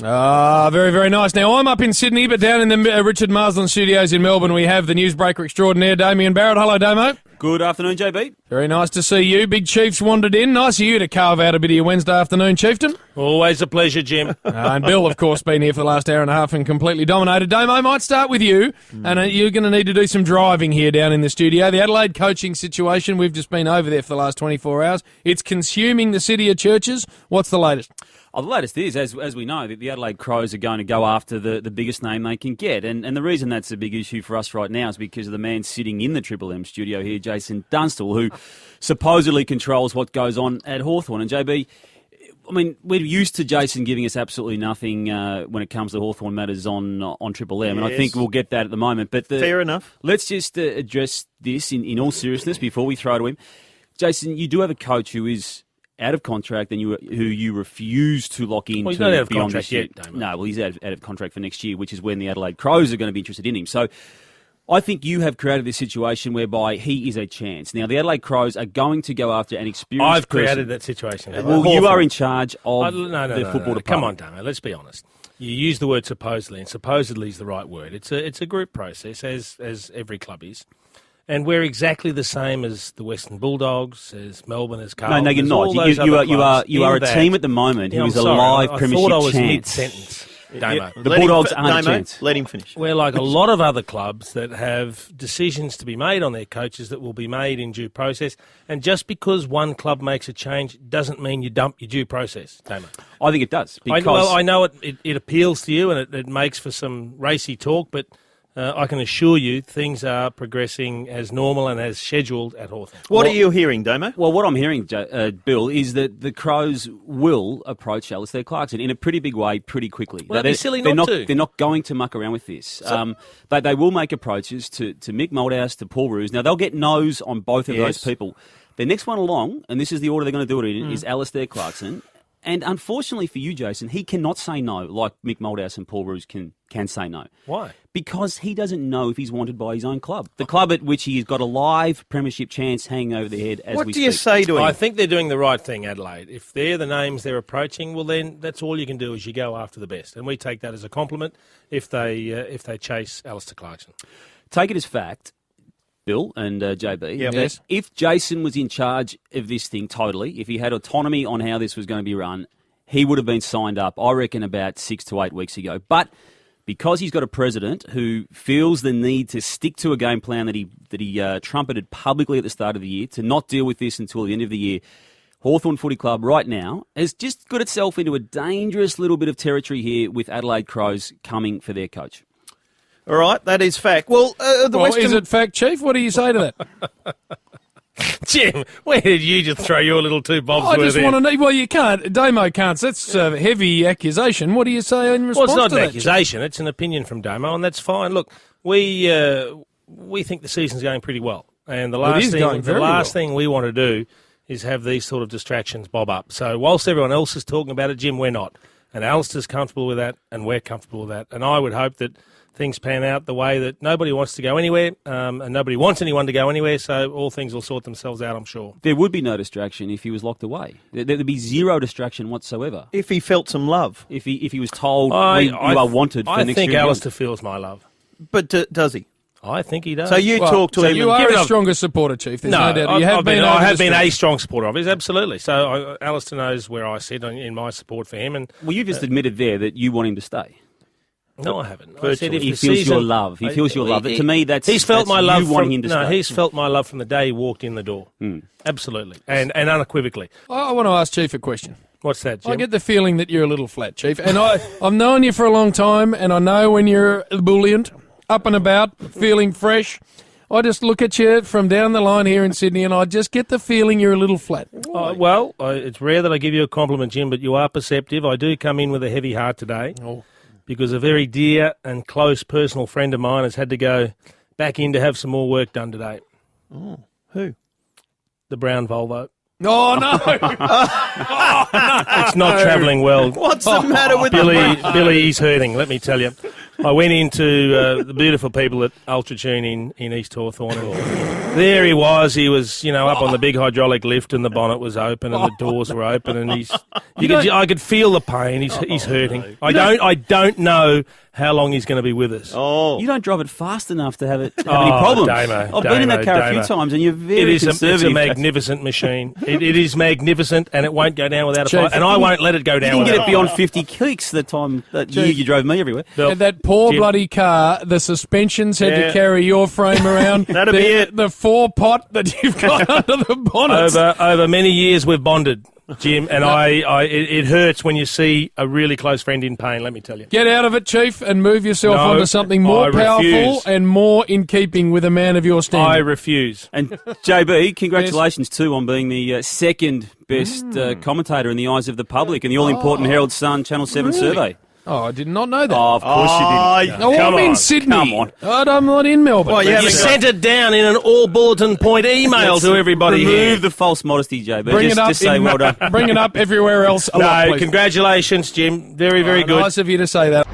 Very, very nice. Now, I'm up in Sydney, but down in the Richard Marsland studios in Melbourne, we have the newsbreaker extraordinaire, Damien Barrett. Hello, Damo. Good afternoon, JB. Very nice to see you. Big Chiefs wandered in. Nice of you to carve out a bit of your Wednesday afternoon, Chieftain. Always a pleasure, Jim. And Bill, of course, been here for the last hour and a half and completely dominated. Damo, might start with you, and you're going to need to do some driving here down in the studio. The Adelaide coaching situation, we've just been over there for the last 24 hours. It's consuming the city of churches. What's the latest? Oh, the latest is, as we know, that the Adelaide Crows are going to go after the biggest name they can get. And the reason that's a big issue for us right now is because of the man sitting in the Triple M studio here, Jason Dunstall, who supposedly controls what goes on at Hawthorn. And JB, I mean, we're used to Jason giving us absolutely nothing when it comes to Hawthorn matters on Triple M, and I think we'll get that at the moment. But fair enough. Let's just address this in all seriousness before we throw to him. Jason, you do have a coach who is out of contract and who you refuse to lock into he's not out of beyond contract this year. yet, Damon. No, well, he's out of contract for next year, which is when the Adelaide Crows are going to be interested in him. So I think you have created this situation whereby he is a chance. Now, the Adelaide Crows are going to go after an experienced I've created that situation. Well, you are in charge of the football department. Come on, Damo, let's be honest. You use the word supposedly, and supposedly is the right word. It's a group process, as every club is. And we're exactly the same as the Western Bulldogs, as Melbourne, as Carlton. No, you're not. You are a team at the moment who is a live premiership chance. I thought I was mid-sentence. Damo. The Bulldogs aren't a chance. Let him finish. We're like a lot of other clubs that have decisions to be made on their coaches that will be made in due process. And just because one club makes a change doesn't mean you dump your due process, Damo. I think it does. Because I know it appeals to you and it makes for some racy talk, but I can assure you things are progressing as normal and as scheduled at Hawthorn. What are you hearing, Damo? Well, what I'm hearing, Bill, is that the Crows will approach Alistair Clarkson in a pretty big way pretty quickly. Well, they're silly not to. They're not going to muck around with this. They will make approaches to Mick Moldhouse, to Paul Roos. Now, they'll get no's on both of those people. The next one along, and this is the order they're going to do it in, is Alistair Clarkson. And unfortunately for you, Jason, he cannot say no like Mick Moldhouse and Paul Roos can say no. Why? Because he doesn't know if he's wanted by his own club. The club at which he's got a live premiership chance hanging over their head as we speak. What do you say to him? I think they're doing the right thing, Adelaide. If they're the names they're approaching, well then that's all you can do is you go after the best. And we take that as a compliment if they chase Alistair Clarkson. Take it as fact, Bill and JB, Yes. if Jason was in charge of this thing totally, if he had autonomy on how this was going to be run, he would have been signed up, I reckon, about 6 to 8 weeks ago. But because he's got a president who feels the need to stick to a game plan that he trumpeted publicly at the start of the year, to not deal with this until the end of the year, Hawthorn Footy Club right now has just got itself into a dangerous little bit of territory here with Adelaide Crows coming for their coach. All right, that is fact. Well, Is it fact, Chief? What do you say to that? Jim, where did you just throw your little two bobs worth I just in? want to know. Well, you can't. Damo can't. That's a heavy accusation. What do you say in response to that? Well, it's not an accusation. It's an opinion from Damo, and that's fine. Look, we think the season's going pretty well. And the last thing we want to do is have these sort of distractions bob up. So whilst everyone else is talking about it, Jim, we're not. And Alistair's comfortable with that, and we're comfortable with that. And I would hope that things pan out the way that nobody wants to go anywhere, and nobody wants anyone to go anywhere, so all things will sort themselves out, I'm sure. There would be no distraction if he was locked away. There'd be zero distraction whatsoever. If he felt some love. If he was told, you are wanted for next year. I think Alistair feels my love. But does he? I think he does. So you talk to him. You are a stronger supporter, Chief. There's no doubt. I have been a strong supporter of his, absolutely. So Alistair knows where I sit in my support for him. And well, you just admitted there that you want him to stay. No, I haven't. I said if he feels your love. He feels your love. To me, he's felt my love. He's felt my love from the day he walked in the door. Absolutely, and unequivocally. I want to ask Chief a question. What's that, Jim? I get the feeling that you're a little flat, Chief. And I've known you for a long time, and I know when you're ebullient, up and about, feeling fresh. I just look at you from down the line here in Sydney, and I just get the feeling you're a little flat. It's rare that I give you a compliment, Jim, but you are perceptive. I do come in with a heavy heart today. Because a very dear and close personal friend of mine has had to go back in to have some more work done today. Oh, who? The brown Volvo. Oh, no. It's not travelling well. What's the matter with Billy? He's hurting, let me tell you. I went into the beautiful people at Ultratune in East Hawthorn. And there he was. He was, up on the big hydraulic lift, and the bonnet was open, and the doors were open, and I could feel the pain. He's hurting. I don't know how long he's going to be with us. Oh, You don't drive it fast enough to have any problems. I've been in that car a few times, and you're very conservative. It's a magnificent machine. It is magnificent, and it won't go down without a fight. And I won't let it go down. You didn't get it beyond 50 kicks that year you drove me everywhere. And that poor bloody car, the suspensions had to carry your frame around. That'll be it. The 4-pot that you've got under the bonnet. Over many years we've bonded, Jim, and it hurts when you see a really close friend in pain, let me tell you. Get out of it, Chief, and move yourself onto something more powerful refuse. and more in keeping with a man of your standing. I refuse. And JB, congratulations too on being the second best commentator in the eyes of the public in the all-important Herald Sun Channel 7 survey. Oh, I did not know that. Oh, of course you didn't. Oh, I'm in on, Sydney. come on. I'm not in Melbourne. Well, You sent it down in an all-bulletin point email to everybody Remove here. the false modesty, JB. Bring it up. Just say well done. Bring it up everywhere else. A lot, No, please. congratulations, Jim. Very, very good. Nice of you to say that.